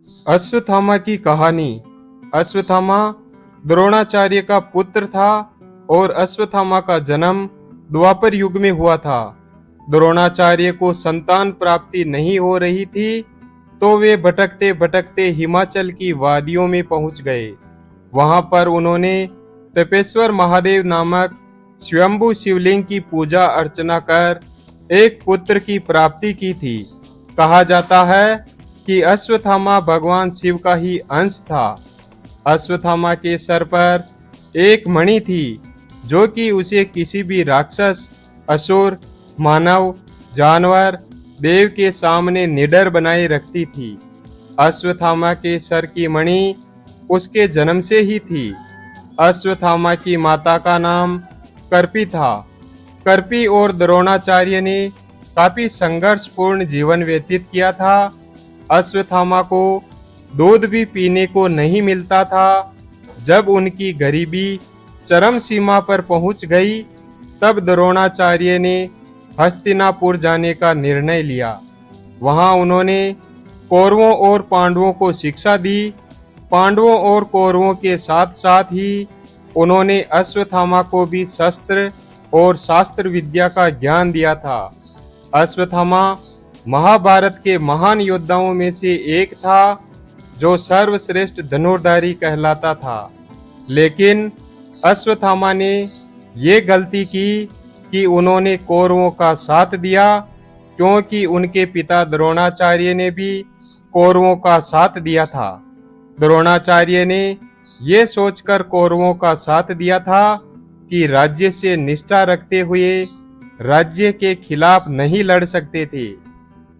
अश्वत्थामा की कहानी। अश्वत्थामा द्रोणाचार्य का पुत्र था और अश्वत्थामा का जन्म द्वापर युग में हुआ था। द्रोणाचार्य को संतान प्राप्ति नहीं हो रही थी, तो वे भटकते भटकते हिमाचल की वादियों में पहुंच गए। वहां पर उन्होंने तपेश्वर महादेव नामक स्वयंभू शिवलिंग की पूजा अर्चना कर एक पुत्र की प्राप्ति की थी। कहा जाता है कि अश्वत्थामा भगवान शिव का ही अंश था। अश्वत्थामा के सर पर एक मणि थी, जो कि उसे किसी भी राक्षस, असुर, मानव, जानवर, देव के सामने निडर बनाए रखती थी। अश्वत्थामा के सर की मणि उसके जन्म से ही थी। अश्वत्थामा की माता का नाम कर्पी था। कर्पी और द्रोणाचार्य ने काफी संघर्षपूर्ण जीवन व्यतीत किया था। अश्वत्थामा को दूध भी पीने को नहीं मिलता था। जब उनकी गरीबी चरम सीमा पर पहुंच गई, तब द्रोणाचार्य ने हस्तिनापुर जाने का निर्णय लिया। वहां उन्होंने कौरवों और पांडवों को शिक्षा दी। पांडवों और कौरवों के साथ साथ ही उन्होंने अश्वत्थामा को भी शस्त्र और शास्त्र विद्या का ज्ञान दिया था। अश्वत्थामा महाभारत के महान योद्धाओं में से एक था, जो सर्वश्रेष्ठ धनुर्धारी कहलाता था। लेकिन अश्वत्थामा ने ये गलती की कि उन्होंने कौरवों का साथ दिया, क्योंकि उनके पिता द्रोणाचार्य ने भी कौरवों का साथ दिया था। द्रोणाचार्य ने ये सोचकर कौरवों का साथ दिया था कि राज्य से निष्ठा रखते हुए राज्य के खिलाफ नहीं लड़ सकते थे।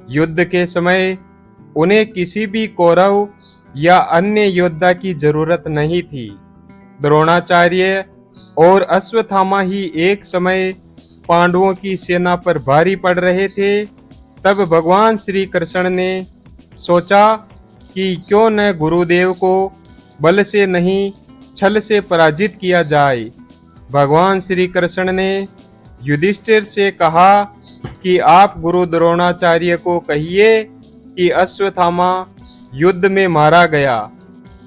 युद्ध के समय उन्हें किसी भी कौरव या अन्य योद्धा की जरूरत नहीं थी। द्रोणाचार्य और अश्वत्थामा ही एक समय पांडवों की सेना पर भारी पड़ रहे थे। तब भगवान श्री कृष्ण ने सोचा कि क्यों न गुरुदेव को बल से नहीं, छल से पराजित किया जाए। भगवान श्री कृष्ण ने युधिष्ठिर से कहा कि आप गुरु द्रोणाचार्य को कहिए कि अश्वत्थामा युद्ध में मारा गया,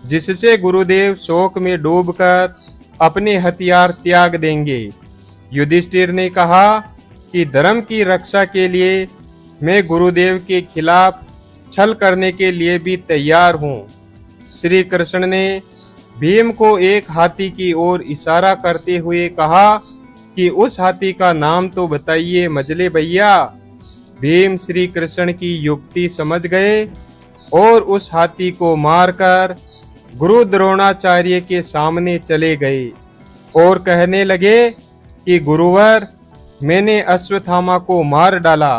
जिससे गुरुदेव शोक में डूबकर अपने हथियार त्याग देंगे। युधिष्ठिर ने कहा कि धर्म की रक्षा के लिए मैं गुरुदेव के खिलाफ छल करने के लिए भी तैयार हूँ। श्री कृष्ण ने भीम को एक हाथी की ओर इशारा करते हुए कहा कि उस हाथी का नाम तो बताइए मजले भैया। भीम श्री कृष्ण की युक्ति समझ गए और उस हाथी को मारकर गुरु द्रोणाचार्य के सामने चले गए और कहने लगे कि गुरुवर, मैंने अश्वत्थामा को मार डाला।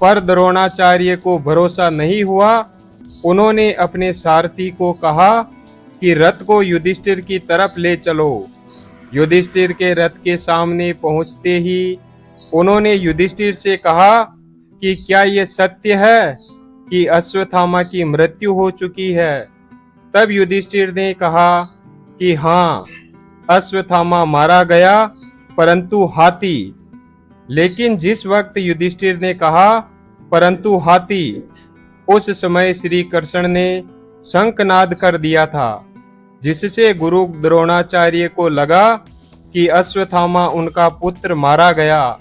पर द्रोणाचार्य को भरोसा नहीं हुआ। उन्होंने अपने सारथी को कहा कि रथ को युधिष्ठिर की तरफ ले चलो। युधिष्ठिर के रथ के सामने पहुंचते ही उन्होंने युधिष्ठिर से कहा कि क्या ये सत्य है कि अश्वत्थामा की मृत्यु हो चुकी है? तब युधिष्ठिर ने कहा कि हाँ, अश्वत्थामा मारा गया, परंतु हाथी। लेकिन जिस वक्त युधिष्ठिर ने कहा परंतु हाथी, उस समय श्री कृष्ण ने शंखनाद कर दिया था, जिससे गुरु द्रोणाचार्य को लगा कि अश्वत्थामा उनका पुत्र मारा गया।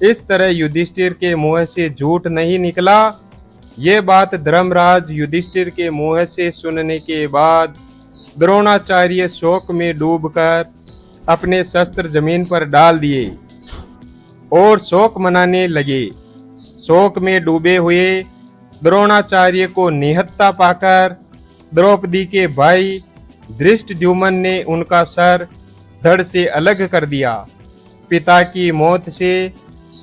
इस तरह युधिष्ठिर के मुंह से झूठ नहीं निकला। ये बात धर्मराज युधिष्ठिर के मुंह से सुनने के बाद द्रोणाचार्य शोक में डूबकर अपने शस्त्र जमीन पर डाल दिए और शोक मनाने लगे। शोक में डूबे हुए द्रोणाचार्य को निहत्था पाकर द्रौपदी के भाई धृष्टद्युम्न ने उनका सर धड़ से अलग कर दिया। पिता की मौत से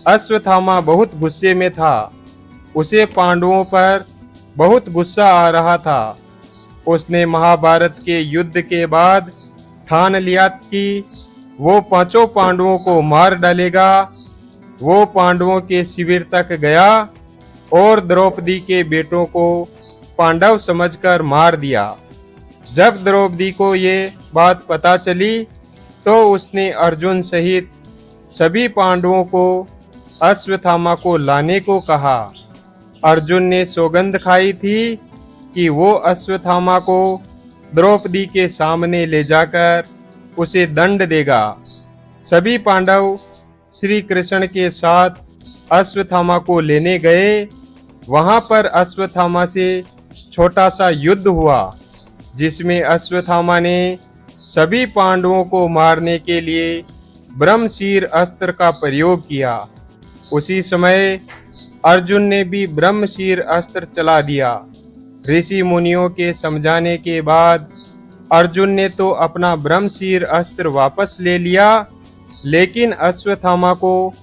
अश्वत्थामा बहुत गुस्से में था। उसे पांडवों पर बहुत गुस्सा आ रहा था। उसने महाभारत के युद्ध के बाद ठान लिया कि वो पांचों पांडवों को मार डालेगा। वो पांडवों के शिविर तक गया और द्रौपदी के बेटों को पांडव समझकर मार दिया। जब द्रौपदी को ये बात पता चली, तो उसने अर्जुन सहित सभी पांडवों को अश्वत्थामा को लाने को कहा। अर्जुन ने सौगंध खाई थी कि वो अश्वत्थामा को द्रौपदी के सामने ले जाकर उसे दंड देगा। सभी पांडव श्री कृष्ण के साथ अश्वत्थामा को लेने गए। वहां पर अश्वत्थामा से छोटा सा युद्ध हुआ, जिसमें अश्वत्थामा ने सभी पांडवों को मारने के लिए ब्रह्मशीर अस्त्र का प्रयोग किया। उसी समय अर्जुन ने भी ब्रह्मशीर अस्त्र चला दिया। ऋषि मुनियों के समझाने के बाद अर्जुन ने तो अपना ब्रह्मशीर अस्त्र वापस ले लिया, लेकिन अश्वत्थामा को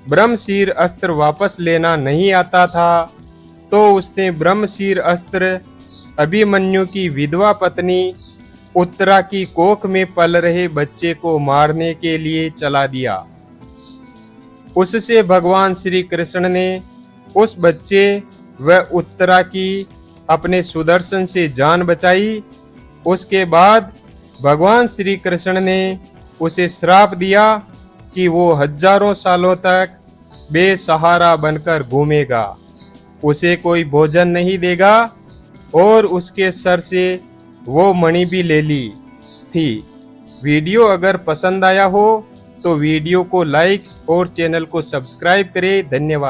ब्रह्मशीर अस्त्र वापस लेना नहीं आता था, तो उसने ब्रह्मशीर अस्त्र अभिमन्यु की विधवा पत्नी उत्तरा की कोख में पल रहे बच्चे को मारने के लिए चला दिया। उससे भगवान श्री कृष्ण ने उस बच्चे व उत्तरा की अपने सुदर्शन से जान बचाई। उसके बाद भगवान श्री कृष्ण ने उसे श्राप दिया कि वो हजारों सालों तक बेसहारा बनकर घूमेगा, उसे कोई भोजन नहीं देगा और उसके सर से वो मणि भी ले ली थी। वीडियो अगर पसंद आया हो तो वीडियो को लाइक और चैनल को सब्सक्राइब करें। धन्यवाद।